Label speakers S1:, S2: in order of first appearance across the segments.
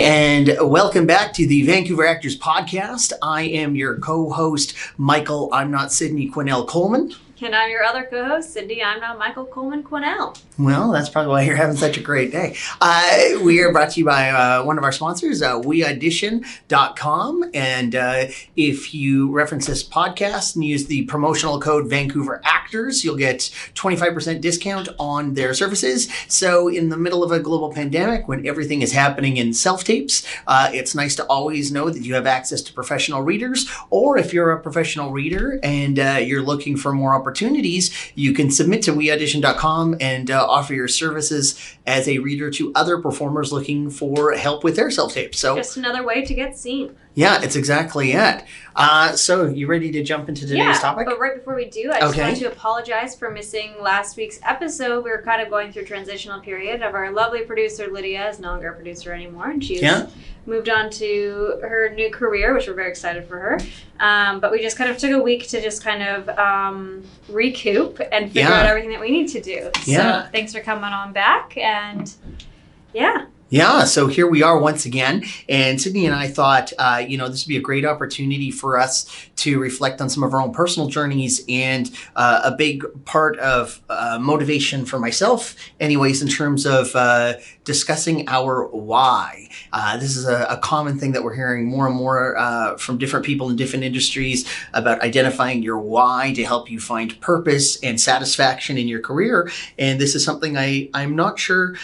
S1: And welcome back to the Vancouver Actors Podcast. I am your co-host, Michael. I'm not Sidney Coleman.
S2: And I'm your other co-host, Sidney. I'm not Michael Coleman Quesnelle.
S1: Well, that's probably why you're having such a great day. We are brought to you by one of our sponsors, weaudition.com. And if you reference this podcast and use the promotional code Vancouver Actors, you'll get 25% discount on their services. So in the middle of a global pandemic, when everything is happening in self-tapes, it's nice to always know that you have access to professional readers. Or if you're a professional reader and you're looking for more opportunities, you can submit to weaudition.com and offer your services as a reader to other performers looking for help with their self-tapes. So
S2: just another way to get seen.
S1: Yeah, it's exactly it. So you ready to jump into today's topic?
S2: But right before we do, I just wanted to apologize for missing last week's episode. We were kind of going through a transitional period of our lovely producer, Lydia, is no longer a producer anymore, and she's moved on to her new career, which we're very excited for her. But we just kind of took a week to just kind of recoup and figure out everything that we need to do. So thanks for coming on back, and
S1: Yeah, so here we are once again, and Sidney and I thought, this would be a great opportunity for us to reflect on some of our own personal journeys, and a big part of motivation for myself, anyways, in terms of discussing our why. This is a common thing that we're hearing more and more from different people in different industries about identifying your why to help you find purpose and satisfaction in your career, and this is something I'm not sure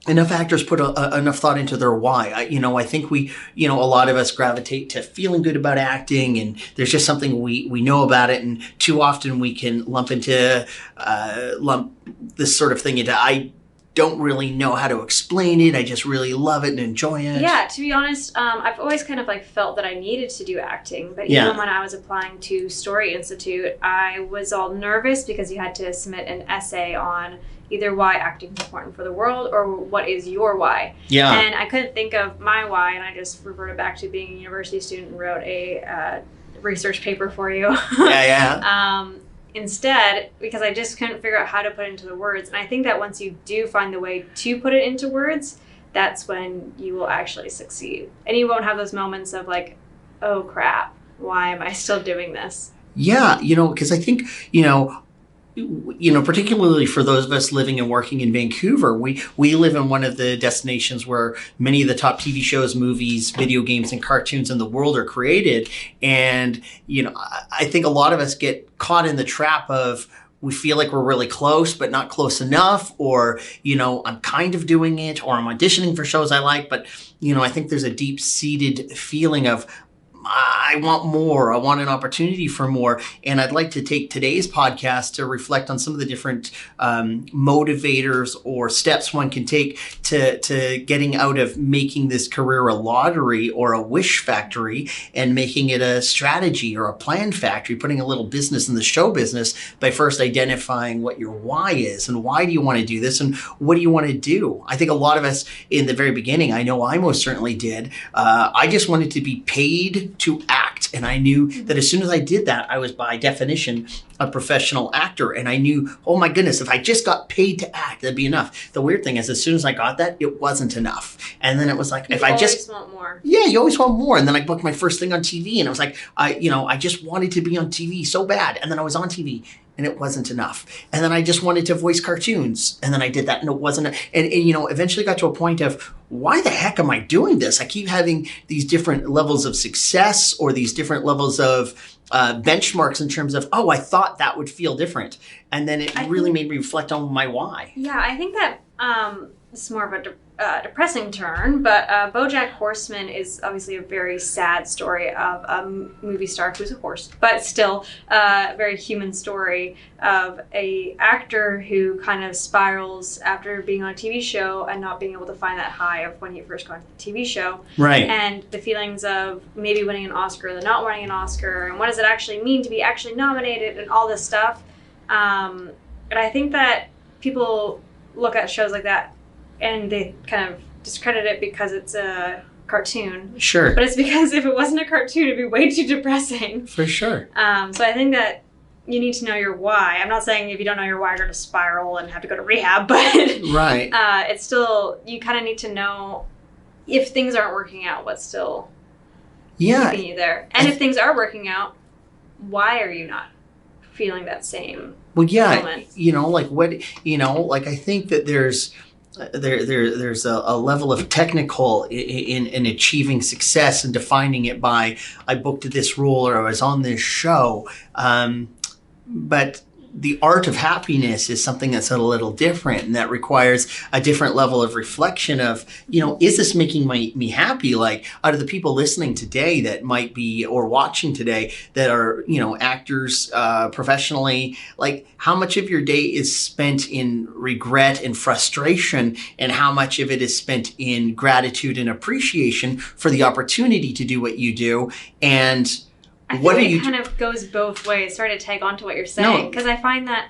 S1: enough actors put enough thought into their why. I think we, a lot of us gravitate to feeling good about acting, and there's just something we know about it, and too often we can lump this sort of thing into, I don't really know how to explain it, I just really love it and enjoy it.
S2: Yeah, to be honest, I've always kind of felt that I needed to do acting, but even when I was applying to Story Institute, I was all nervous because you had to submit an essay on either why acting is important for the world or what is your why. Yeah. And I couldn't think of my why, and I just reverted back to being a university student and wrote a research paper for you. Instead, because I just couldn't figure out how to put it into the words. And I think that once you do find the way to put it into words, that's when you will actually succeed. And you won't have those moments of oh crap, why am I still doing this?
S1: Yeah, because I think, particularly for those of us living and working in Vancouver, we live in one of the destinations where many of the top TV shows, movies, video games, and cartoons in the world are created. And, I think a lot of us get caught in the trap of, we feel like we're really close, but not close enough, or, I'm kind of doing it, or I'm auditioning for shows I like. But, I think there's a deep-seated feeling of, I want more. I want an opportunity for more. And I'd like to take today's podcast to reflect on some of the different motivators or steps one can take to getting out of making this career a lottery or a wish factory and making it a strategy or a plan factory, putting a little business in the show business by first identifying what your why is and why do you want to do this and what do you want to do. I think a lot of us in the very beginning, I know I most certainly did, I just wanted to be paid to act. And I knew that as soon as I did that, I was by definition a professional actor. And I knew, oh my goodness, if I just got paid to act, that'd be enough. The weird thing is, as soon as I got that, it wasn't enough. And then it was like, if I just
S2: want more.
S1: Yeah, you always want more. And then I booked my first thing on TV, and it was like, I just wanted to be on TV so bad. And then I was on TV, and it wasn't enough. And then I just wanted to voice cartoons, and then I did that, and it wasn't. And eventually got to a point of, why the heck am I doing this? I keep having these different levels of success or these different levels of benchmarks in terms of, I thought that would feel different. And then it really made me reflect on my why.
S2: Yeah, I think that it's more of a depressing turn, but Bojack Horseman is obviously a very sad story of a movie star who's a horse, but still a very human story of a actor who kind of spirals after being on a TV show and not being able to find that high of when you first got into the TV show.
S1: Right.
S2: And the feelings of maybe winning an Oscar or not winning an Oscar, and what does it actually mean to be actually nominated and all this stuff. And I think that people look at shows like that and they kind of discredit it because it's a cartoon.
S1: Sure.
S2: But it's because if it wasn't a cartoon, it'd be way too depressing.
S1: For sure.
S2: So I think that you need to know your why. I'm not saying if you don't know your why, you're going to spiral and have to go to rehab, but
S1: right.
S2: It's still, you kind of need to know if things aren't working out, what's still keeping you there? And if things are working out, why are you not feeling that same fulfillment?
S1: I think that there's a level of technical in achieving success and defining it by, I booked this role or I was on this show. But the art of happiness is something that's a little different, and that requires a different level of reflection of, is this making me happy? Like, out of the people listening today that might be, or watching today, that are, actors professionally, like, how much of your day is spent in regret and frustration, and how much of it is spent in gratitude and appreciation for the opportunity to do what you do? And
S2: I think it kind of goes both ways. Sorry to tag on to what you're saying, because I find that,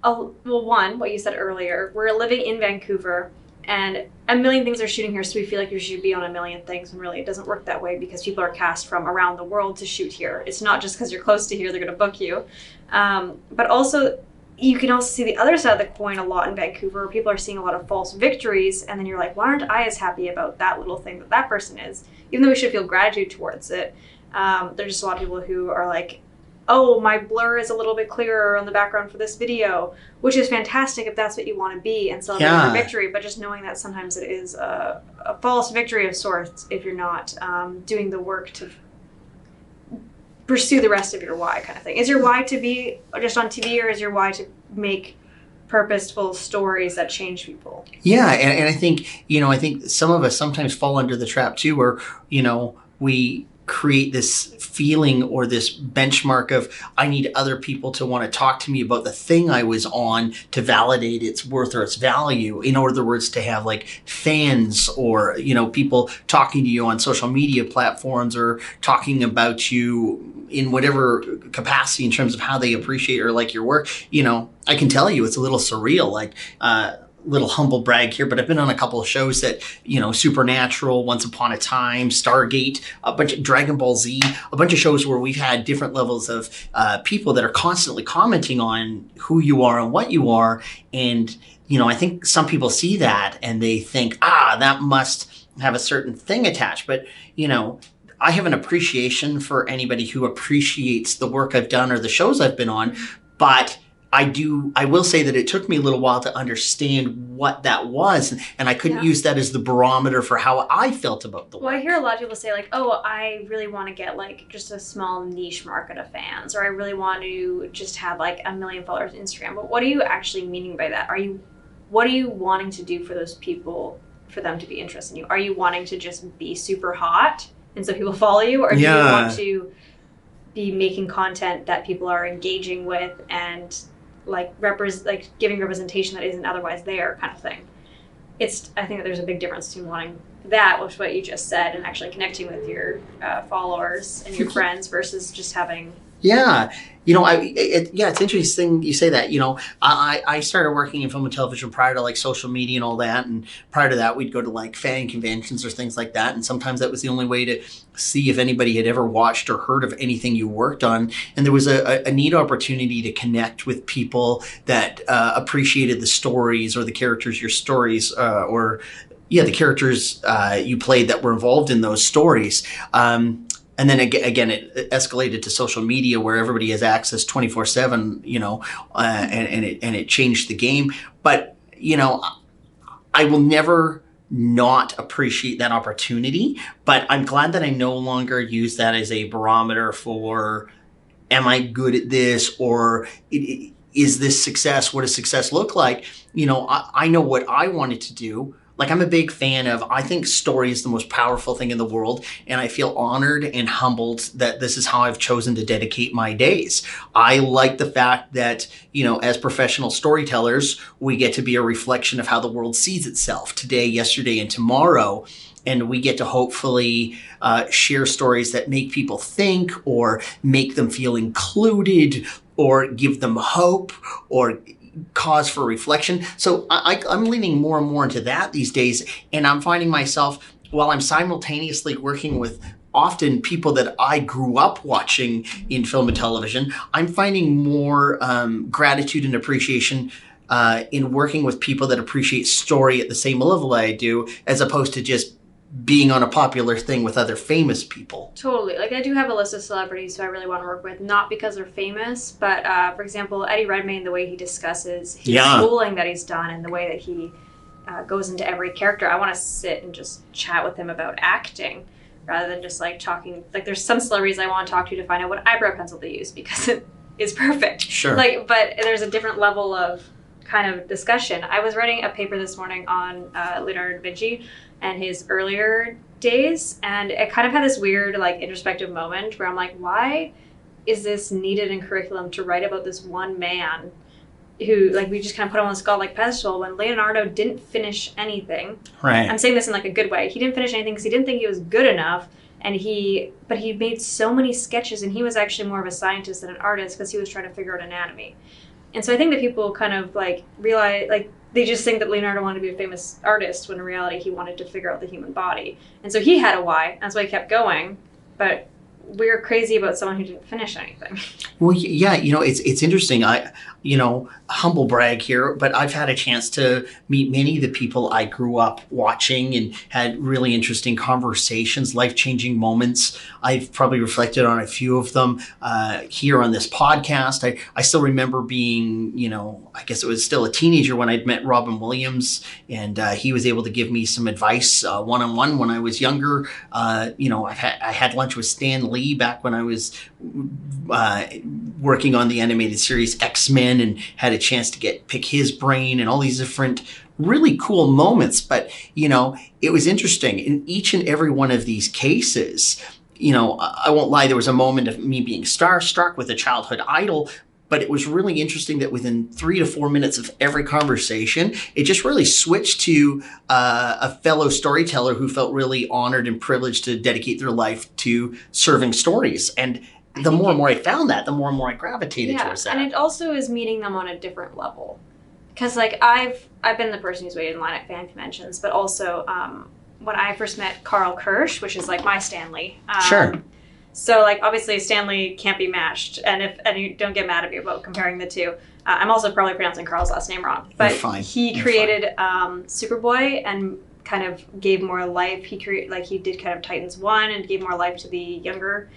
S2: what you said earlier, we're living in Vancouver, and a million things are shooting here, so we feel like you should be on a million things, and really it doesn't work that way because people are cast from around the world to shoot here. It's not just because you're close to here they're going to book you. But also, you can also see the other side of the coin a lot in Vancouver, where people are seeing a lot of false victories, and then you're like, why aren't I as happy about that little thing that person is? Even though we should feel gratitude towards it. There's just a lot of people who are like, oh, my blur is a little bit clearer on the background for this video, which is fantastic if that's what you want to be and celebrate your victory, but just knowing that sometimes it is a false victory of sorts if you're not doing the work to pursue the rest of your why kind of thing. Is your why to be just on TV, or is your why to make purposeful stories that change people?
S1: Yeah, and I think, I think some of us sometimes fall under the trap too, where, we create this feeling or this benchmark of, I need other people to want to talk to me about the thing I was on to validate its worth or its value. In other words, to have like fans or, people talking to you on social media platforms or talking about you in whatever capacity in terms of how they appreciate or like your work. I can tell you it's a little surreal. Like, little humble brag here, but I've been on a couple of shows that, Supernatural, Once Upon a Time, Stargate, a bunch of Dragon Ball Z, a bunch of shows where we've had different levels of people that are constantly commenting on who you are and what you are. And, I think some people see that and they think, that must have a certain thing attached. But, I have an appreciation for anybody who appreciates the work I've done or the shows I've been on, but I will say that it took me a little while to understand what that was, and I couldn't use that as the barometer for how I felt about the work.
S2: Well, I hear a lot of people say like, oh, I really want to get like just a small niche market of fans, or I really want to just have like 1 million followers on Instagram. But what are you actually meaning by that? What are you wanting to do for those people, for them to be interested in you? Are you wanting to just be super hot and so people follow you, or do you want to be making content that people are engaging with and like giving representation that isn't otherwise there, kind of thing? I think that there's a big difference between wanting that, which is what you just said, and actually connecting with your followers and your friends versus just having.
S1: Yeah. It's interesting you say that. I started working in film and television prior to like social media and all that. And prior to that, we'd go to like fan conventions or things like that. And sometimes that was the only way to see if anybody had ever watched or heard of anything you worked on. And there was a neat opportunity to connect with people that appreciated the stories or the characters, your stories, the characters you played that were involved in those stories. And then again, it escalated to social media where everybody has access 24/7, and it changed the game. But, I will never not appreciate that opportunity. But I'm glad that I no longer use that as a barometer for, am I good at this, or is this success? What does success look like? I know what I wanted to do. Like, I'm a big fan of, I think story is the most powerful thing in the world, and I feel honored and humbled that this is how I've chosen to dedicate my days. I like the fact that, as professional storytellers, we get to be a reflection of how the world sees itself today, yesterday, and tomorrow. And we get to hopefully share stories that make people think or make them feel included or give them hope or cause for reflection. So I'm leaning more and more into that these days. And I'm finding myself, while I'm simultaneously working with often people that I grew up watching in film and television, I'm finding more gratitude and appreciation in working with people that appreciate story at the same level I do, as opposed to just being on a popular thing with other famous people.
S2: Totally. Like, I do have a list of celebrities who I really want to work with, not because they're famous, but for example, Eddie Redmayne, the way he discusses his schooling that he's done and the way that he goes into every character. I want to sit and just chat with him about acting rather than just like talking. Like, there's some celebrities I want to talk to find out what eyebrow pencil they use because it is perfect.
S1: Sure.
S2: Like, but there's a different level of kind of discussion. I was writing a paper this morning on Leonardo da Vinci and his earlier days, and it kind of had this weird like introspective moment where I'm like, why is this needed in curriculum to write about this one man who, like, we just kind of put him on this godlike pedestal when Leonardo didn't finish anything.
S1: Right.
S2: I'm saying this in like a good way. He didn't finish anything because he didn't think he was good enough, but he made so many sketches, and he was actually more of a scientist than an artist because he was trying to figure out anatomy. And so I think that people kind of like realize, like, they just think that Leonardo wanted to be a famous artist when in reality he wanted to figure out the human body. And so he had a why. That's why he kept going. But we're crazy about someone who didn't finish anything.
S1: Well, yeah, it's interesting. Humble brag here, but I've had a chance to meet many of the people I grew up watching and had really interesting conversations, life-changing moments. I've probably reflected on a few of them here on this podcast. I still remember being, I guess it was still a teenager when I'd met Robin Williams, and he was able to give me some advice one-on-one when I was younger. I had lunch with Stan Lee back when I was working on the animated series X-Men and had a chance to pick his brain and all these different really cool moments. But, it was interesting. In each and every one of these cases, I won't lie, there was a moment of me being starstruck with a childhood idol, but it was really interesting that within 3 to 4 minutes of every conversation, it just really switched to a fellow storyteller who felt really honored and privileged to dedicate their life to serving stories. And the more and more I found that, the more and more I gravitated towards that.
S2: And it also is meeting them on a different level. Because, like, I've been the person who's waited in line at fan conventions, but also when I first met Carl Kirsch, which is, like, my Stanley.
S1: Sure.
S2: So, like, obviously Stanley can't be matched. And you don't get mad at me about comparing the two. I'm also probably pronouncing Carl's last name wrong. But he created Superboy and kind of gave more life. He did kind of Titans 1 and gave more life to the younger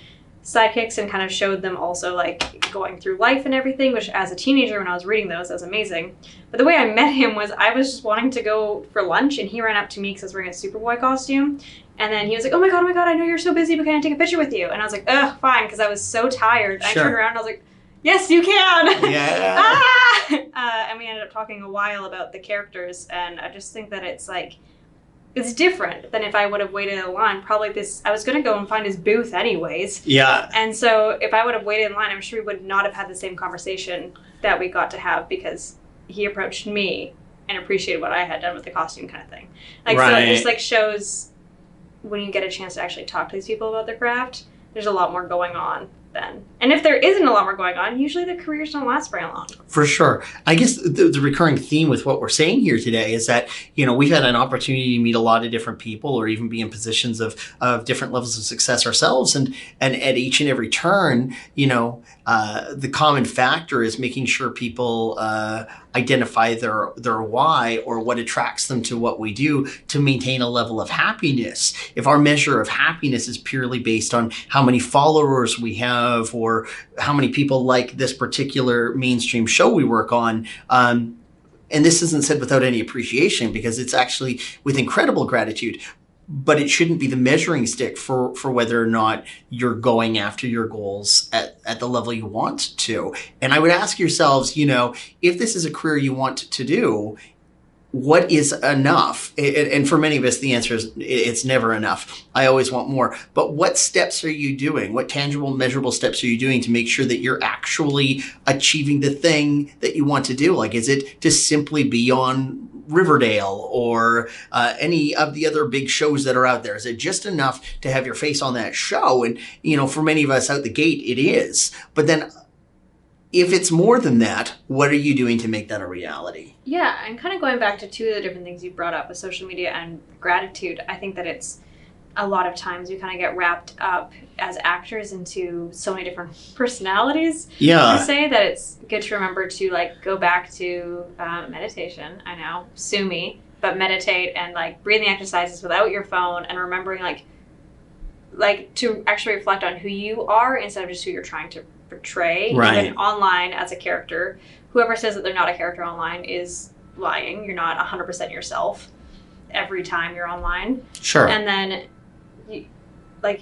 S2: sidekicks and kind of showed them also like going through life and everything, which as a teenager when I was reading those, that was amazing. But the way I met him was I was just wanting to go for lunch and he ran up to me because I was wearing a Superboy costume. And then he was like, oh my God, I know you're so busy, but can I take a picture with you? And I was like, ugh, fine, because I was so tired. Sure. I turned around and I was like, yes, you can.
S1: Yeah.
S2: And we ended up talking a while about the characters, and I just think that it's like, it's different than if I would have waited in line. Probably I was going to go and find his booth anyways.
S1: Yeah.
S2: And so if I would have waited in line, I'm sure we would not have had the same conversation that we got to have because he approached me and appreciated what I had done with the costume kind of thing. Like, right. So it just like shows when you get a chance to actually talk to these people about their craft, there's a lot more going on then. And if there isn't a lot more going on, usually the careers don't last very long. For
S1: sure. I guess the recurring theme with what we're saying here today is that, we've had an opportunity to meet a lot of different people or even be in positions of different levels of success ourselves. And at each and every turn, the common factor is making sure people identify their why or what attracts them to what we do to maintain a level of happiness. If our measure of happiness is purely based on how many followers we have or how many people like this particular mainstream show we work on, and this isn't said without any appreciation because it's actually with incredible gratitude, but it shouldn't be the measuring stick for whether or not you're going after your goals at the level you want to. And I would ask yourselves, if this is a career you want to do, what is enough? And for many of us, the answer is it's never enough. I always want more. But what steps are you doing? What tangible, measurable steps are you doing to make sure that you're actually achieving the thing that you want to do? Like, is it to simply be on Riverdale or any of the other big shows that are out there? Is it just enough to have your face on that show? And, for many of us out the gate, it is. But then if it's more than that, what are you doing to make that a reality?
S2: Yeah, and kind of going back to two of the different things you brought up with social media and gratitude, I think that it's a lot of times we kind of get wrapped up as actors into so many different personalities.
S1: Yeah.
S2: To say that it's good to remember to like go back to meditation. I know, sue me. but meditate and like breathing exercises without your phone and remembering like to actually reflect on who you are instead of just who you're trying to portray.
S1: Right.
S2: Even online as a character, whoever says that they're not a character online is lying. You're not 100% yourself every time you're online.
S1: Sure.
S2: And then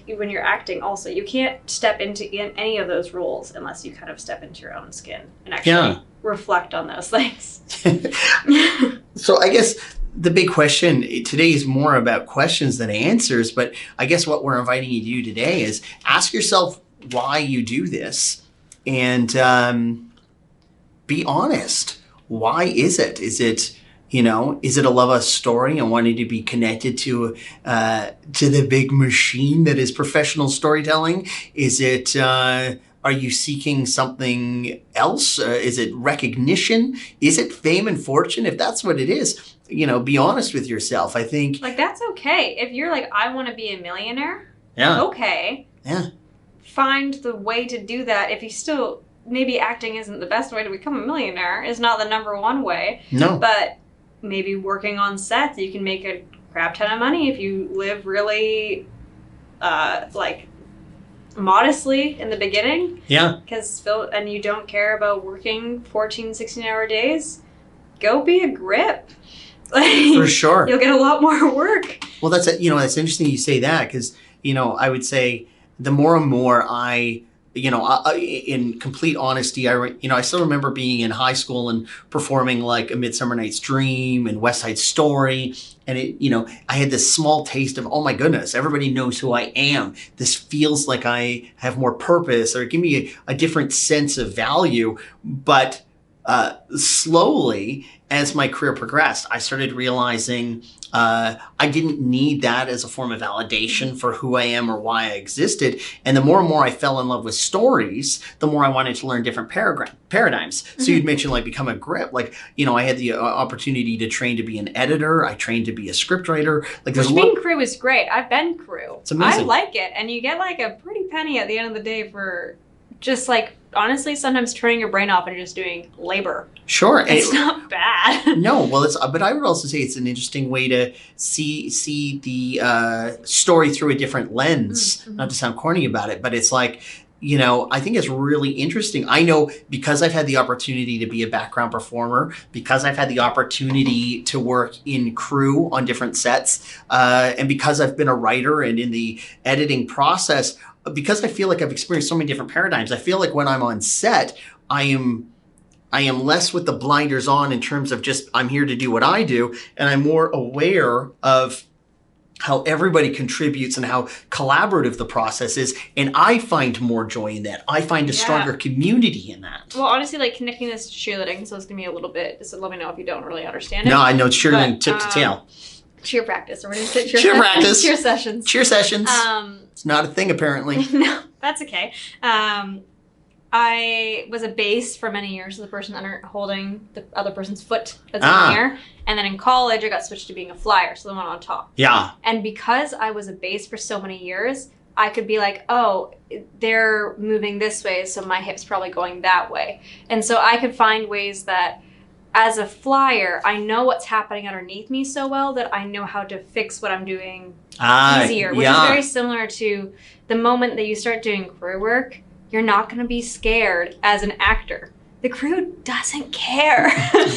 S2: when you're acting also, you can't step into any of those roles unless you kind of step into your own skin and actually reflect on those things.
S1: So I guess the big question today is more about questions than answers, but I guess what we're inviting you to do today is ask yourself why you do this and be honest. Why is it? Is it a love of story and wanting to be connected to the big machine that is professional storytelling? Is it, are you seeking something else? Is it recognition? Is it fame and fortune? If that's what it is, be honest with yourself. I think
S2: like that's okay. If you're like, I want to be a millionaire.
S1: Yeah.
S2: Okay.
S1: Yeah.
S2: Find the way to do that. If you still, maybe acting isn't the best way to become a millionaire. It's not the number one way.
S1: No.
S2: But maybe working on sets, you can make a crap ton of money if you live really, modestly in the beginning.
S1: Yeah.
S2: And you don't care about working 14, 16-hour days, go be a grip.
S1: For sure.
S2: You'll get a lot more work.
S1: Well, that's interesting you say that because, I would say the more and more I in complete honesty, I still remember being in high school and performing like A Midsummer Night's Dream and West Side Story. And I had this small taste of, oh my goodness, everybody knows who I am. This feels like I have more purpose or give me a different sense of value. But slowly, as my career progressed, I started realizing I didn't need that as a form of validation for who I am or why I existed. And the more and more I fell in love with stories, the more I wanted to learn different paradigms. So you'd mentioned like become a grip. Like, I had the opportunity to train to be an editor. I trained to be a scriptwriter. Like
S2: being crew is great. I've been crew.
S1: It's amazing.
S2: I like it. And you get like a pretty penny at the end of the day for just like, honestly, sometimes turning your brain off and just doing labor.
S1: Sure.
S2: It's not bad.
S1: No, well, but I would also say it's an interesting way to see the story through a different lens. Mm-hmm. Not to sound corny about it, but it's like, I think it's really interesting. I know because I've had the opportunity to be a background performer, because I've had the opportunity to work in crew on different sets, and because I've been a writer and in the editing process, because I feel like I've experienced so many different paradigms, I feel like when I'm on set, I am less with the blinders on in terms of just I'm here to do what I do, and I'm more aware of how everybody contributes and how collaborative the process is, and I find more joy in that. I find a stronger community in that.
S2: Well, honestly, like connecting this to cheerleading, so it's going to be a little bit, so let me know if you don't really understand it.
S1: No, I know it's cheerleading tip to tail.
S2: Cheer practice. Or what is it?
S1: Cheer practice.
S2: Cheer sessions.
S1: Cheer sessions. It's not a thing, apparently.
S2: No, that's okay. I was a bass for many years, the person holding the other person's foot that's in the air. And then in college, I got switched to being a flyer, so the one on top.
S1: Yeah. And
S2: because I was a bass for so many years, I could be like, oh, they're moving this way, so my hip's probably going that way. And so I could find ways that as a flyer, I know what's happening underneath me so well that I know how to fix what I'm doing easier, which is very similar to the moment that you start doing crew work. You're not going to be scared as an actor. The crew doesn't care.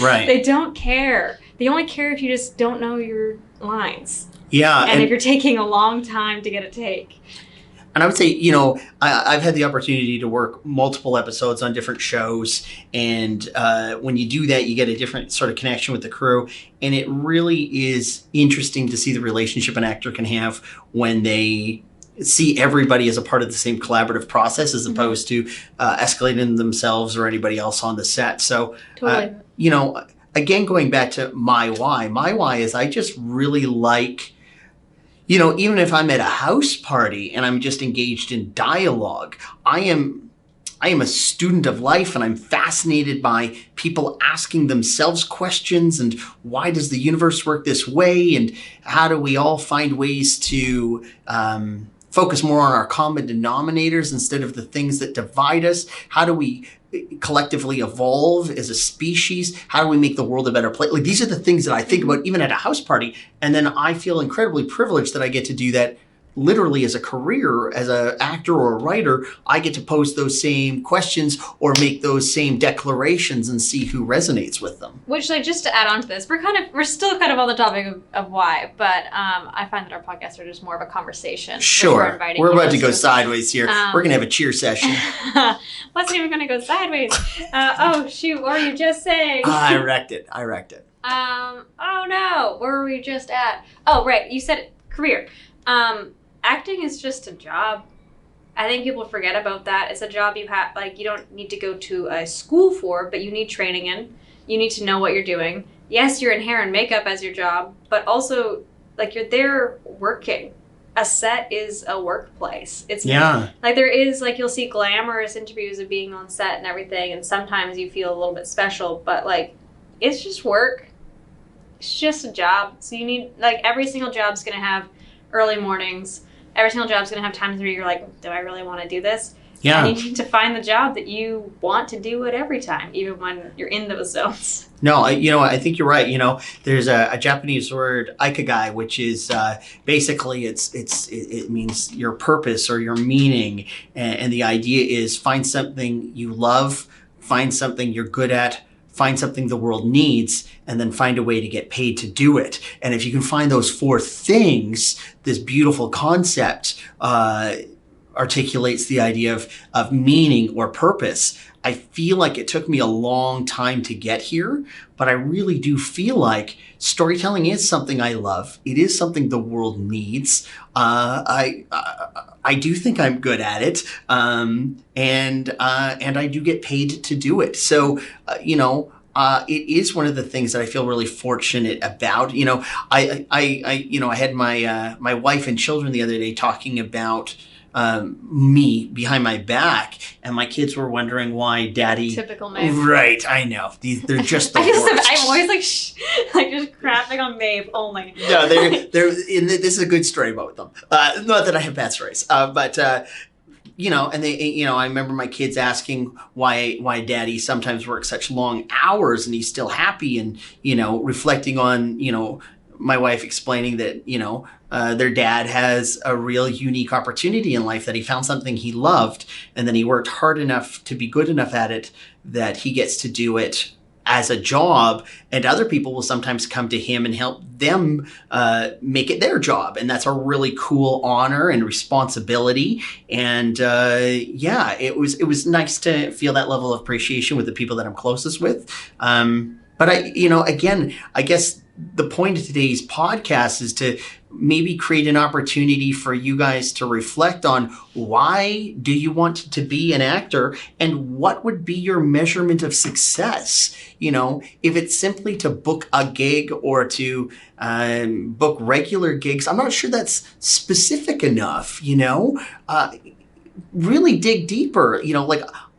S1: Right. They
S2: don't care. They only care if you just don't know your lines.
S1: Yeah.
S2: And if you're taking a long time to get a take.
S1: And I would say, I've had the opportunity to work multiple episodes on different shows. And when you do that, you get a different sort of connection with the crew. And it really is interesting to see the relationship an actor can have when they see everybody as a part of the same collaborative process as opposed to escalating themselves or anybody else on the set. So,
S2: totally.
S1: Again, going back to my why is I just really like, even if I'm at a house party and I'm just engaged in dialogue, I am a student of life, and I'm fascinated by people asking themselves questions and why does the universe work this way, and how do we all find ways to focus more on our common denominators instead of the things that divide us? How do we collectively evolve as a species? How do we make the world a better place? Like, these are the things that I think about even at a house party. And then I feel incredibly privileged that I get to do that literally as a career, as an actor or a writer. I get to pose those same questions or make those same declarations and see who resonates with them.
S2: Which, like, just to add on to this, we're still kind of on the topic of why, but I find that our podcasts are just more of a conversation.
S1: Sure. We're about to go sideways here. We're going to have a cheer session.
S2: Wasn't even going to go sideways. Oh, shoot. What were you just saying?
S1: I wrecked it.
S2: Oh, no. Where were we just at? Oh, right. You said career. Acting is just a job. I think people forget about that. It's a job you have, like, you don't need to go to a school for, but you need training in. You need to know what you're doing. Yes, you're in hair and makeup as your job, but also, like, you're there working. A set is a workplace. It's like, there is, like, you'll see glamorous interviews of being on set and everything, and sometimes you feel a little bit special, but, like, it's just work. It's just a job. So you need, like, every single job's going to have early mornings. Every single job's going to have times where you're like, do I really want to do this? Yeah. And you need to find the job that you want to do it every time, even when you're in those zones.
S1: No, I think you're right. There's a Japanese word, ikigai, which is basically it means your purpose or your meaning. And the idea is find something you love, find something you're good at, find something the world needs, and then find a way to get paid to do it. And if you can find those four things, this beautiful concept articulates the idea of meaning or purpose. I feel like it took me a long time to get here, but I really do feel like storytelling is something I love. It is something the world needs. I do think I'm good at it, and I do get paid to do it. So, it is one of the things that I feel really fortunate about. I had my wife and children the other day talking about me behind my back, and my kids were wondering why Daddy.
S2: Typical Maeve.
S1: Right, I know. They're just the worst.
S2: I'm always like just crapping on Maeve only.
S1: No, they're. This is a good story about them. Not that I have bad stories, but. And they, I remember my kids asking why Daddy sometimes works such long hours and he's still happy, and, reflecting on, my wife explaining that, their dad has a real unique opportunity in life, that he found something he loved, and then he worked hard enough to be good enough at it that he gets to do it as a job, and other people will sometimes come to him and help them make it their job. And that's a really cool honor and responsibility. And it was nice to feel that level of appreciation with the people that I'm closest with. But I guess the point of today's podcast is to maybe create an opportunity for you guys to reflect on, why do you want to be an actor, and what would be your measurement of success? If it's simply to book a gig or to book regular gigs, I'm not sure that's specific enough. Really dig deeper.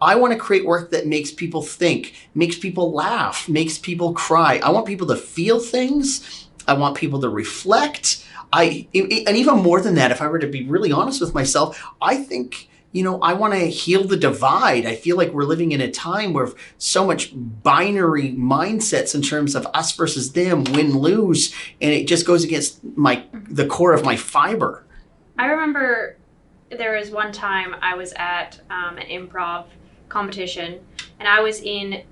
S1: I want to create work that makes people think, makes people laugh, makes people cry. I want people to feel things. I want people to reflect. And even more than that, if I were to be really honest with myself, I think, I want to heal the divide. I feel like we're living in a time where so much binary mindsets in terms of us versus them, win, lose, and it just goes against the core of my fiber.
S2: I remember there was one time I was at an improv competition, and I was in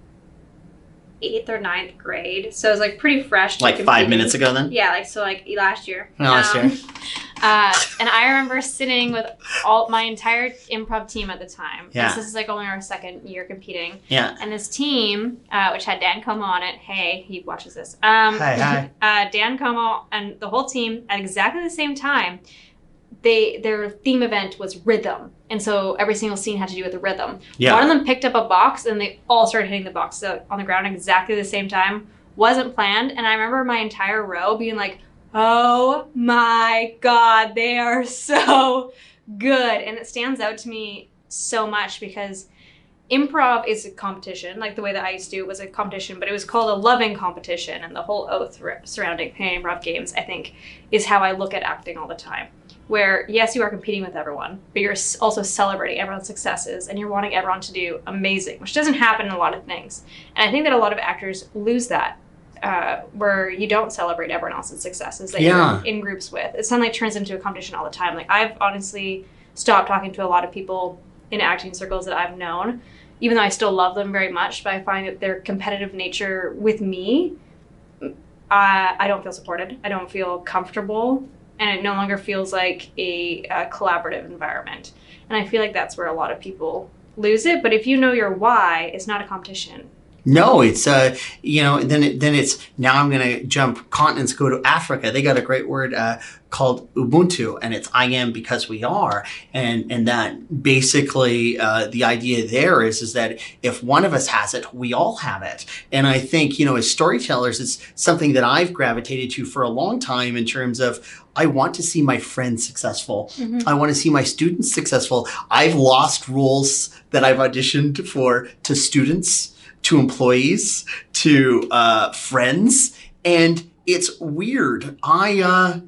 S2: 8th or 9th grade, so it was like pretty fresh.
S1: Like 5 minutes ago then?
S2: Yeah, like last year.
S1: Last year.
S2: And I remember sitting with my entire improv team at the time.
S1: Yeah.
S2: This is like only our second year competing.
S1: Yeah.
S2: And this team, which had Dan Como on it. Hey, he watches this.
S1: Hi.
S2: Dan Como and the whole team at exactly the same time. Their theme event was rhythm, and so every single scene had to do with the rhythm. Yeah. One of them picked up a box, and they all started hitting the box on the ground at exactly the same time. Wasn't planned, and I remember my entire row being like, "Oh my God, they are so good!" And it stands out to me so much because improv is a competition. Like the way that I used to do it was a competition, but it was called a loving competition, and the whole oath surrounding improv games, I think, is how I look at acting all the time.
S3: where, yes, you are competing with everyone, but you're also celebrating everyone's successes and you're wanting everyone to do amazing, which doesn't happen in a lot of things. And I think that a lot of actors lose that, where you don't celebrate everyone else's successes that you're in groups with. It suddenly turns into a competition all the time. Like, I've honestly stopped talking to a lot of people in acting circles that I've known, even though I still love them very much, but I find that their competitive nature with me, I don't feel supported. I don't feel comfortable. And it no longer feels like a collaborative environment. And I feel like that's where a lot of people lose it. But if you know your why, it's not a competition.
S1: No, it's, then it's, now I'm going to jump continents, go to Africa. They got a great word called Ubuntu, and it's I am because we are. And that basically, the idea there is that if one of us has it, we all have it. And I think, as storytellers, it's something that I've gravitated to for a long time in terms of, I want to see my friends successful. Mm-hmm. I want to see my students successful. I've lost roles that I've auditioned for to students, to employees, to friends, and it's weird. I've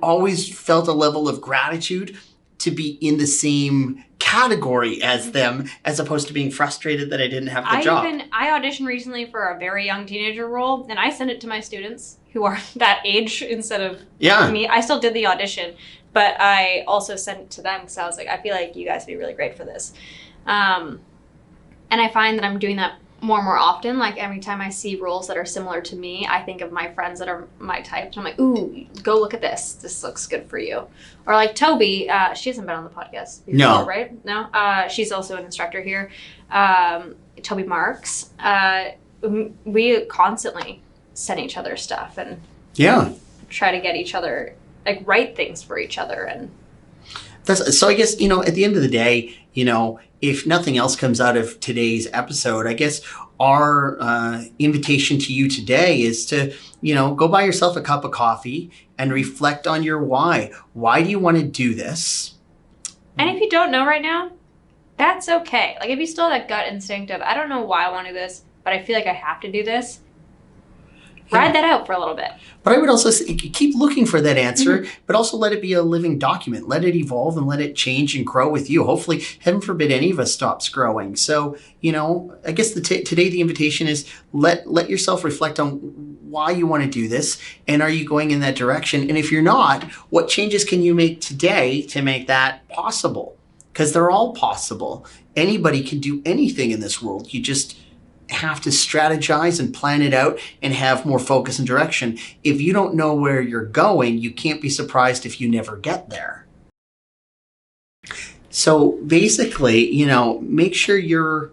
S1: always felt a level of gratitude to be in the same category as them, as opposed to being frustrated that I didn't have the job.
S3: I auditioned recently for a very young teenager role, and I sent it to my students who are that age instead of me. I still did the audition, but I also sent it to them because I was like, I feel like you guys would be really great for this. And I find that I'm doing that more and more often. Like, every time I see roles that are similar to me, I think of my friends that are my type. And I'm like, ooh, go look at this. This looks good for you. Or like Toby, she hasn't been on the podcast before,
S1: no.
S3: Right? No? She's also an instructor here. Toby Marks. We constantly send each other stuff and try to get each other, like, write things for each other. And
S1: so I guess, at the end of the day, if nothing else comes out of today's episode, I guess our invitation to you today is to, go buy yourself a cup of coffee and reflect on your why. Why do you want to do this?
S3: And if you don't know right now, that's okay. Like, if you still have that gut instinct of, I don't know why I want to do this, but I feel like I have to do this, ride that out for a little bit.
S1: But I would also say, keep looking for that answer, but also let it be a living document. Let it evolve and let it change and grow with you. Hopefully, heaven forbid, any of us stops growing. So, I guess today the invitation is let yourself reflect on why you want to do this, and are you going in that direction? And if you're not, what changes can you make today to make that possible? Because they're all possible. Anybody can do anything in this world. You just have to strategize and plan it out and have more focus and direction. If you don't know where you're going, you can't be surprised if you never get there. So basically, make sure you're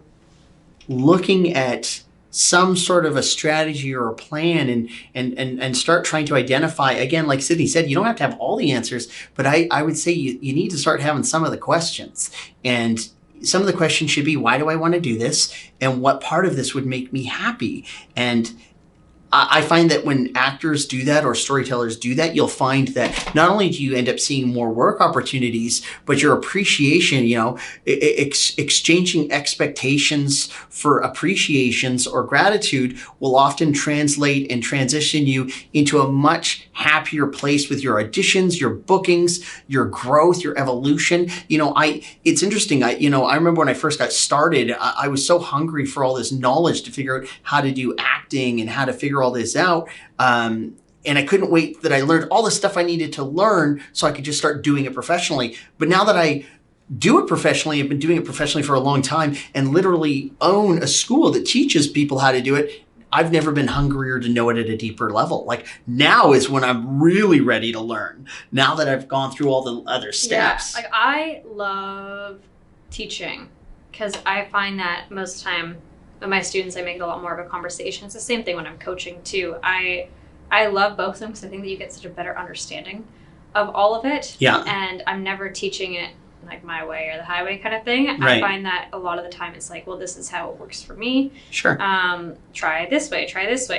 S1: looking at some sort of a strategy or a plan and start trying to identify, again, like Sidney said, you don't have to have all the answers, but I would say you need to start having some of the questions. And some of the questions should be, why do I want to do this? And what part of this would make me happy? And I find that when actors do that or storytellers do that, you'll find that not only do you end up seeing more work opportunities, but your appreciation, exchanging expectations for appreciations or gratitude will often translate and transition you into a much happier place with your auditions, your bookings, your growth, your evolution. It's interesting. I remember when I first got started, I was so hungry for all this knowledge to figure out how to do acting and how to figure all this out. And I couldn't wait that I learned all the stuff I needed to learn so I could just start doing it professionally. But now that I do it professionally, I've been doing it professionally for a long time and literally own a school that teaches people how to do it. I've never been hungrier to know it at a deeper level. Like, now is when I'm really ready to learn. Now that I've gone through all the other steps.
S3: Yeah, like, I love teaching because I find that most of the time with my students, I make it a lot more of a conversation. It's the same thing when I'm coaching too. I love both of them because I think that you get such a better understanding of all of it.
S1: Yeah.
S3: And I'm never teaching it like my way or the highway kind of thing.
S1: Right.
S3: I find that a lot of the time it's like, well, this is how it works for me.
S1: Sure.
S3: Try this way.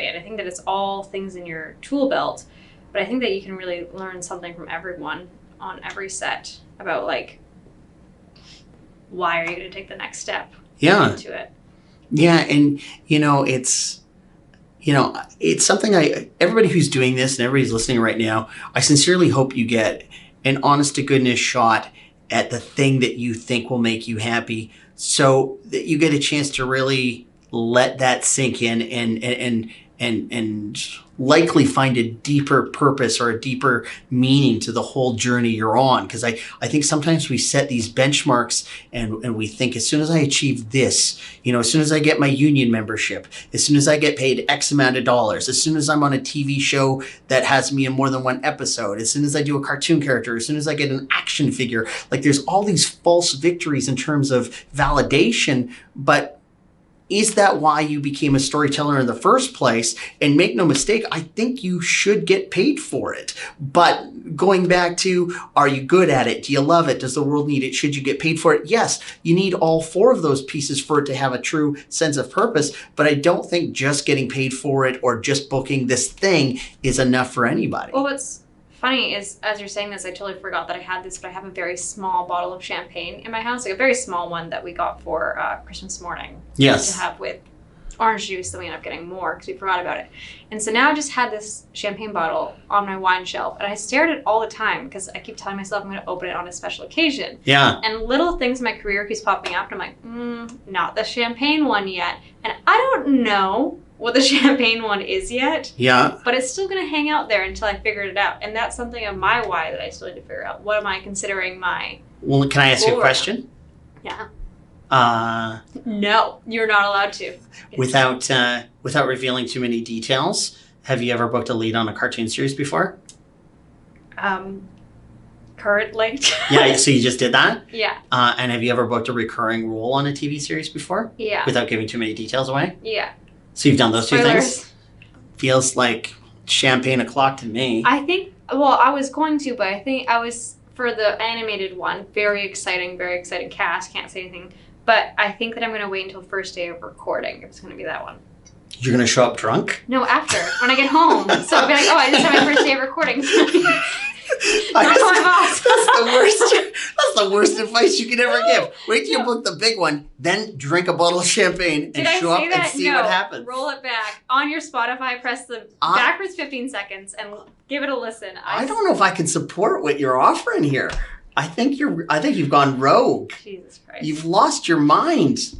S3: And I think that it's all things in your tool belt. But I think that you can really learn something from everyone on every set about, like, why are you going to take the next step into it?
S1: Yeah, and it's it's something everybody who's doing this and everybody's listening right now, I sincerely hope you get an honest to goodness shot at the thing that you think will make you happy, so that you get a chance to really let that sink in and likely find a deeper purpose or a deeper meaning to the whole journey you're on. Because I think sometimes we set these benchmarks and we think, as soon as I achieve this, as soon as I get my union membership, as soon as I get paid X amount of dollars, as soon as I'm on a TV show that has me in more than one episode, as soon as I do a cartoon character, as soon as I get an action figure, like there's all these false victories in terms of validation. But is that why you became a storyteller in the first place? And make no mistake, I think you should get paid for it. But going back to, are you good at it? Do you love it? Does the world need it? Should you get paid for it? Yes, you need all four of those pieces for it to have a true sense of purpose. But I don't think just getting paid for it or just booking this thing is enough for anybody.
S3: Well, what's funny is, as you're saying this, I totally forgot that I had this, but I have a very small bottle of champagne in my house, like a very small one that we got for Christmas morning.
S1: Yes.
S3: To have with orange juice, then we ended up getting more because we forgot about it. And so now I just had this champagne bottle on my wine shelf, and I stare at it all the time because I keep telling myself I'm going to open it on a special occasion.
S1: Yeah.
S3: And little things in my career keeps popping up, and I'm like, not the champagne one yet. And I don't know what the champagne one is yet.
S1: Yeah.
S3: But it's still going to hang out there until I figured it out. And that's something of my why that I still need to figure out. What am I considering my...
S1: Well, can I ask you a question?
S3: Yeah. No, you're not allowed to.
S1: Without revealing too many details, have you ever booked a lead on a cartoon series before?
S3: Currently.
S1: Yeah, so you just did that?
S3: Yeah.
S1: And have you ever booked a recurring role on a TV series before?
S3: Yeah.
S1: Without giving too many details away?
S3: Yeah.
S1: So you've done those two
S3: Spoilers.
S1: things? Feels like champagne o'clock to me.
S3: I think, I was going to, but I think I was, for the animated one, very exciting cast, can't say anything. But I think that I'm going to wait until first day of recording if it's going to be that one.
S1: You're going to show up drunk?
S3: No, after, when I get home. So I'll be like, I just had my first day of recording.
S1: That's the worst advice you could ever give. Wait till you book the big one, then drink a bottle of champagne and show up and see what happens.
S3: Roll it back. On your Spotify, press the backwards 15 seconds and give it a listen.
S1: I don't know if I can support what you're offering here. I think you've gone rogue.
S3: Jesus Christ.
S1: You've lost your mind.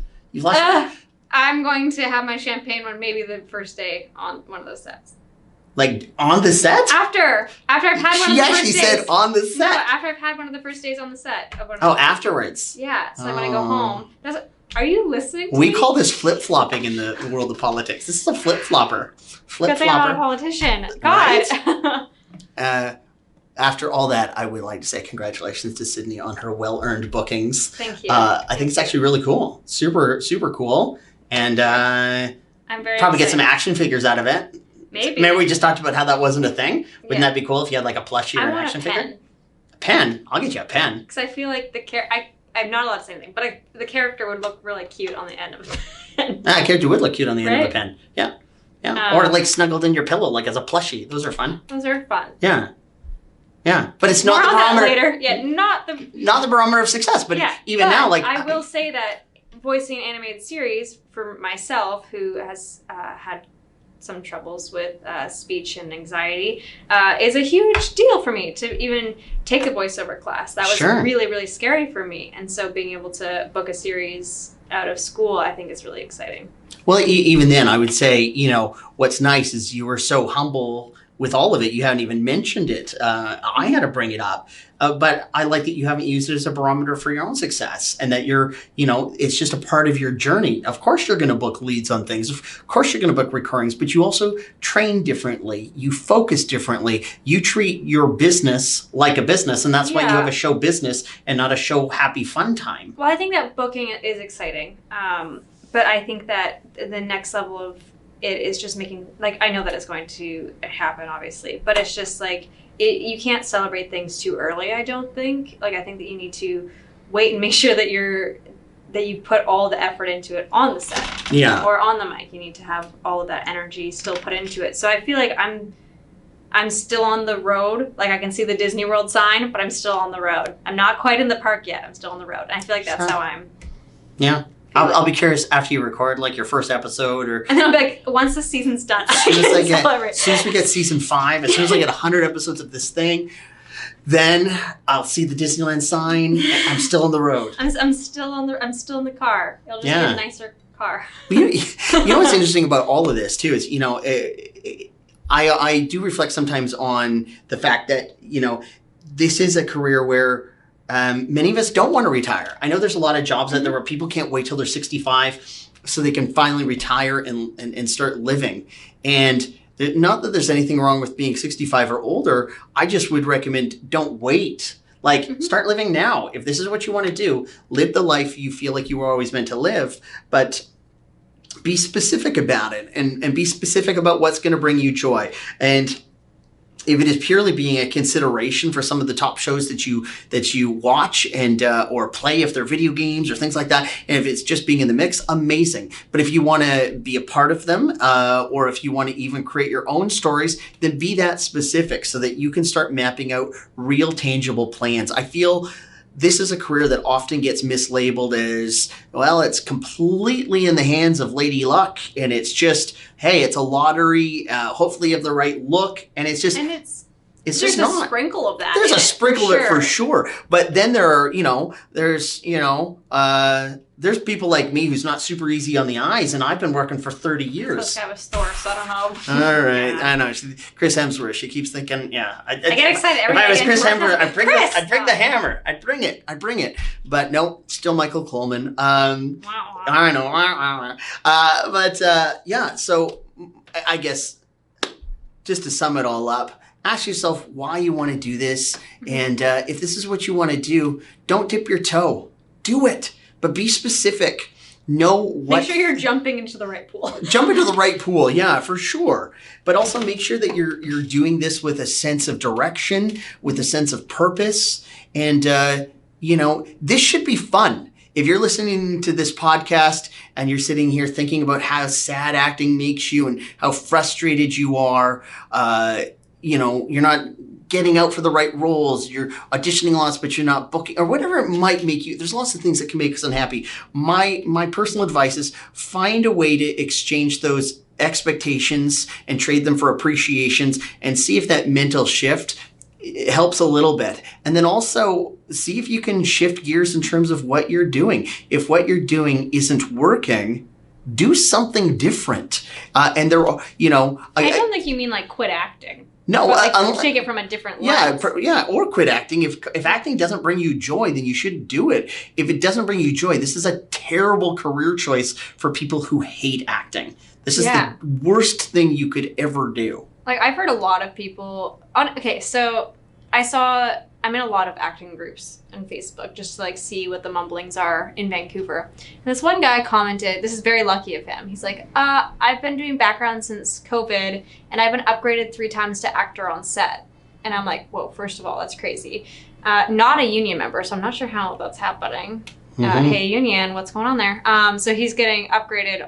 S3: I'm going to have my champagne one maybe the first day on one of those sets.
S1: Like on the set?
S3: After I've had one of the first days. She actually
S1: said on the set.
S3: No, after I've had one of the first days on the set.
S1: Afterwards.
S3: Yeah, so I'm going to go home. Are you listening to
S1: me?
S3: We
S1: call this flip-flopping in the world of politics. This is a flip-flopper.
S3: Good thing I'm not a politician. God.
S1: Right? After all that, I would like to say congratulations to Sidney on her well-earned bookings.
S3: Thank you.
S1: I think it's actually really cool. Super, super cool. And
S3: I'm very
S1: probably
S3: excited.
S1: Get some action figures out of it.
S3: Maybe.
S1: Remember we just talked about how that wasn't a thing? Wouldn't that be cool if you had like a plushie or an action figure? A pen? I'll get you a pen.
S3: Because I feel like I'm not allowed to say anything, but the character would look really cute on the end of a pen.
S1: A character would look cute on the end of a pen. Yeah. Yeah. Or like snuggled in your pillow like as a plushie. Those are fun.
S3: Those are fun.
S1: Yeah. Yeah. But it's not the barometer.
S3: Later. Yeah, not the
S1: barometer of success. But even now, like
S3: I will say that voicing an animated series for myself, who has had some troubles with speech and anxiety, is a huge deal for me to even take a voiceover class. That was really, really scary for me. And so being able to book a series out of school, I think is really exciting.
S1: Well, even then, I would say, what's nice is you were so humble with all of it. You haven't even mentioned it. I had to bring it up. But I like that you haven't used it as a barometer for your own success, and that you're, it's just a part of your journey. Of course, you're going to book leads on things. Of course, you're going to book recurrings, but you also train differently. You focus differently. You treat your business like a business, and that's why you have a show business and not a show happy fun time.
S3: Well, I think that booking is exciting. But I think that the next level of it is just making, like, I know that it's going to happen, obviously, but it's just like, you can't celebrate things too early, I don't think. Like, I think that you need to wait and make sure that you put all the effort into it on the set.
S1: Yeah.
S3: Or on the mic. You need to have all of that energy still put into it. So I feel like I'm still on the road. Like, I can see the Disney World sign, but I'm still on the road. I'm not quite in the park yet. I'm still on the road. And I feel like that's how I'm
S1: I'll be curious after you record like your first episode, or
S3: and then I'll be like, once the season's done,
S1: as soon as we get season 5, as soon as I get 100 episodes of this thing, then I'll see the Disneyland sign. I'm still on the road.
S3: I'm still in the car. It'll just be a nicer car.
S1: You know what's interesting about all of this too is, I do reflect sometimes on the fact that, this is a career where many of us don't want to retire. I know there's a lot of jobs out there where people can't wait till they're 65 so they can finally retire and start living. And not that there's anything wrong with being 65 or older. I just would recommend don't wait. Start living now. If this is what you want to do, live the life you feel like you were always meant to live, but be specific about it and be specific about what's going to bring you joy. And if it is purely being a consideration for some of the top shows that you watch and or play, if they're video games or things like that, and if it's just being in the mix, amazing. But if you want to be a part of them, or if you want to even create your own stories, then be that specific so that you can start mapping out real tangible plans. I feel this is a career that often gets mislabeled as, well, it's completely in the hands of Lady Luck, and it's just, hey, it's a lottery, hopefully you have the right look, and it's just...
S3: And
S1: it's just not.
S3: There's a sprinkle of that.
S1: There's a sprinkle of it for sure. But then there are, there's people like me who's not super easy on the eyes, and I've been working for 30 years.
S2: I have a store, so I don't know.
S1: All right, yeah. I know. Chris Hemsworth, she keeps thinking, yeah.
S2: I get excited every
S1: time. If I was
S2: day.
S1: Chris Hemsworth, I'd bring the hammer. I'd bring it. But no, still Michael Coleman. I know. So I guess just to sum it all up, ask yourself why you want to do this. And if this is what you want to do, don't dip your toe. Do it. But be specific. Make
S3: sure you're jumping into the right pool.
S1: Jump into the right pool, yeah, for sure. But also make sure that you're doing this with a sense of direction, with a sense of purpose. And, this should be fun. If you're listening to this podcast and you're sitting here thinking about how sad acting makes you and how frustrated you are, you're not getting out for the right roles, you're auditioning lots, but you're not booking, or whatever it might make you. There's lots of things that can make us unhappy. My personal advice is find a way to exchange those expectations and trade them for appreciations and see if that mental shift helps a little bit. And then also see if you can shift gears in terms of what you're doing. If what you're doing isn't working, do something different. I don't think
S3: you mean like quit acting.
S1: No,
S3: take it from a different lens.
S1: Or quit acting. If acting doesn't bring you joy, then you shouldn't do it. If it doesn't bring you joy, this is a terrible career choice for people who hate acting. This is the worst thing you could ever do.
S3: Like, I've heard a lot of people... so I'm in a lot of acting groups on Facebook just to, see what the mumblings are in Vancouver. And this one guy commented, this is very lucky of him, he's like, I've been doing background since COVID, and I've been upgraded 3 times to actor on set. And I'm like, whoa, first of all, that's crazy. Not a union member, so I'm not sure how that's happening. Hey, union, what's going on there? So he's getting upgraded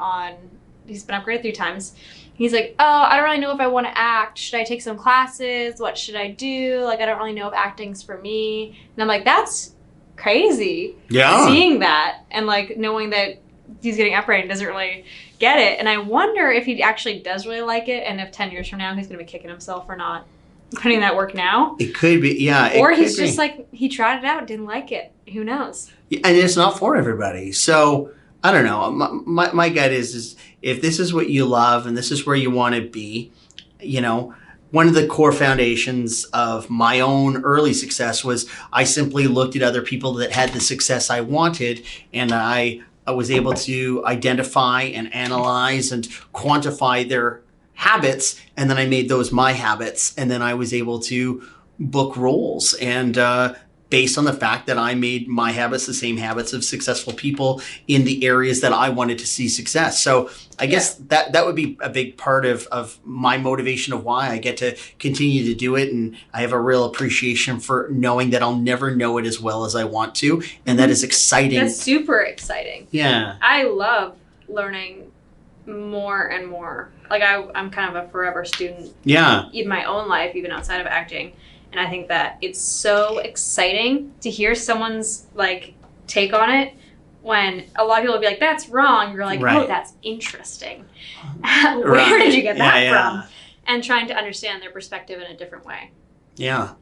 S3: he's been upgraded 3 times. He's like, I don't really know if I want to act. Should I take some classes? What should I do? I don't really know if acting's for me. And I'm like, that's crazy.
S1: Yeah.
S3: Seeing that and knowing that he's getting upgraded and doesn't really get it. And I wonder if he actually does really like it, and if 10 years from now he's going to be kicking himself for not putting that work now.
S1: It could be, yeah.
S3: Or he's just he tried it out, didn't like it. Who knows?
S1: And it's not for everybody. So... I don't know. My gut is if this is what you love and this is where you want to be, one of the core foundations of my own early success was I simply looked at other people that had the success I wanted, and I was able to identify and analyze and quantify their habits, and then I made those my habits, and then I was able to book roles and based on the fact that I made my habits the same habits of successful people in the areas that I wanted to see success. So I guess that would be a big part of my motivation of why I get to continue to do it. And I have a real appreciation for knowing that I'll never know it as well as I want to. And that is exciting.
S3: That's super exciting.
S1: Yeah.
S3: I love learning more and more. I'm kind of a forever student.
S1: Yeah.
S3: In my own life, even outside of acting. And I think that it's so exciting to hear someone's take on it
S2: when a lot of people will be like, that's wrong. You're like,
S1: right.
S2: oh, that's interesting. Where did you get that from? And trying to understand their perspective in a different way.
S1: Yeah.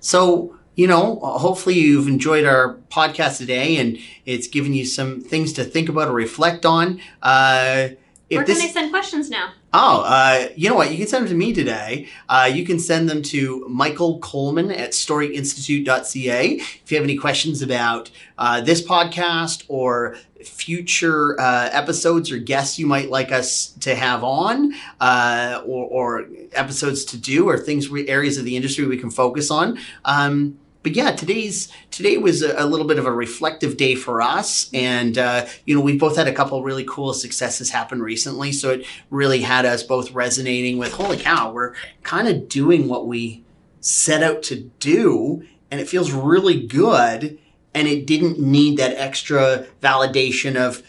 S1: So, hopefully you've enjoyed our podcast today and it's given you some things to think about or reflect on.
S2: Where can they send questions now?
S1: You know what? You can send them to me today. You can send them to Michael Coleman at storyinstitute.ca. If you have any questions about this podcast or future episodes or guests you might like us to have on, or episodes to do, or areas of the industry we can focus on. But yeah, today was a little bit of a reflective day for us. And, we've both had a couple really cool successes happen recently. So it really had us both resonating with, holy cow, we're kind of doing what we set out to do. And it feels really good. And it didn't need that extra validation of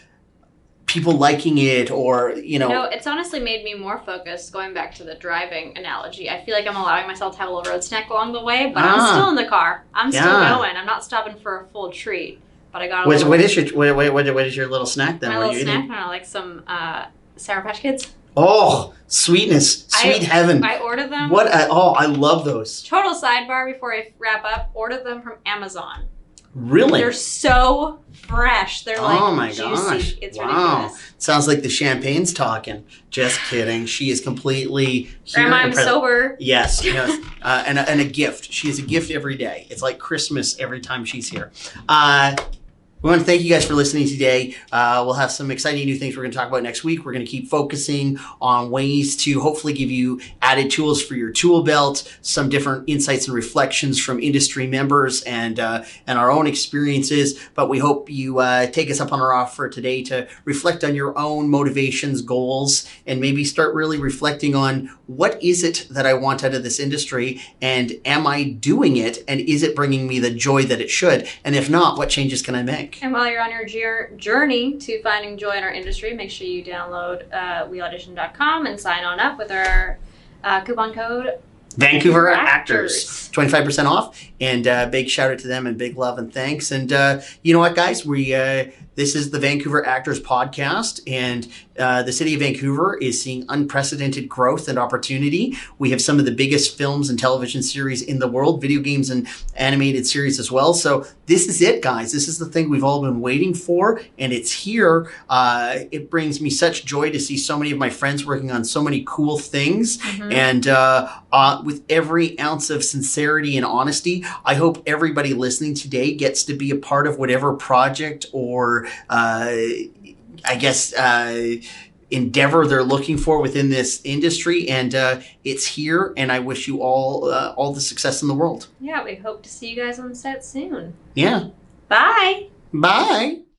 S1: people liking it or,
S2: No, it's honestly made me more focused, going back to the driving analogy. I feel like I'm allowing myself to have a little road snack along the way, but I'm still in the car. I'm still going. I'm not stopping for a full treat, but I got a
S1: what is your little snack then?
S2: My little snack? I don't know, like some Sour Patch Kids.
S1: Oh, sweetness, sweet heaven.
S2: I ordered them.
S1: I love those.
S2: Total sidebar before I wrap up, ordered them from Amazon.
S1: Really?
S2: They're so fresh. They're like
S1: oh my
S2: juicy.
S1: Gosh.
S2: It's
S1: wow.
S2: ridiculous.
S1: Sounds like the champagne's talking. Just kidding. She is completely here.
S2: Grandma, I'm sober.
S1: Yes. And a gift. She is a gift every day. It's like Christmas every time she's here. We want to thank you guys for listening today. We'll have some exciting new things we're going to talk about next week. We're going to keep focusing on ways to hopefully give you added tools for your tool belt, some different insights and reflections from industry members and our own experiences. But we hope you take us up on our offer today to reflect on your own motivations, goals, and maybe start really reflecting on what is it that I want out of this industry, and am I doing it, and is it bringing me the joy that it should? And if not, what changes can I make?
S2: And while you're on your journey to finding joy in our industry, make sure you download weaudition.com and sign on up with our coupon code
S1: Vancouver Actors. 25% off. And big shout out to them and big love and thanks. And you know what, guys? This is the Vancouver Actors Podcast, and the city of Vancouver is seeing unprecedented growth and opportunity. We have some of the biggest films and television series in the world, video games and animated series as well. So this is it, guys. This is the thing we've all been waiting for, and it's here. It brings me such joy to see so many of my friends working on so many cool things. Mm-hmm. And with every ounce of sincerity and honesty, I hope everybody listening today gets to be a part of whatever project or endeavor they're looking for within this industry, and it's here, and I wish you all the success in the world.
S2: Yeah, we hope to see you guys on set soon.
S1: Yeah.
S2: Bye.
S1: Bye.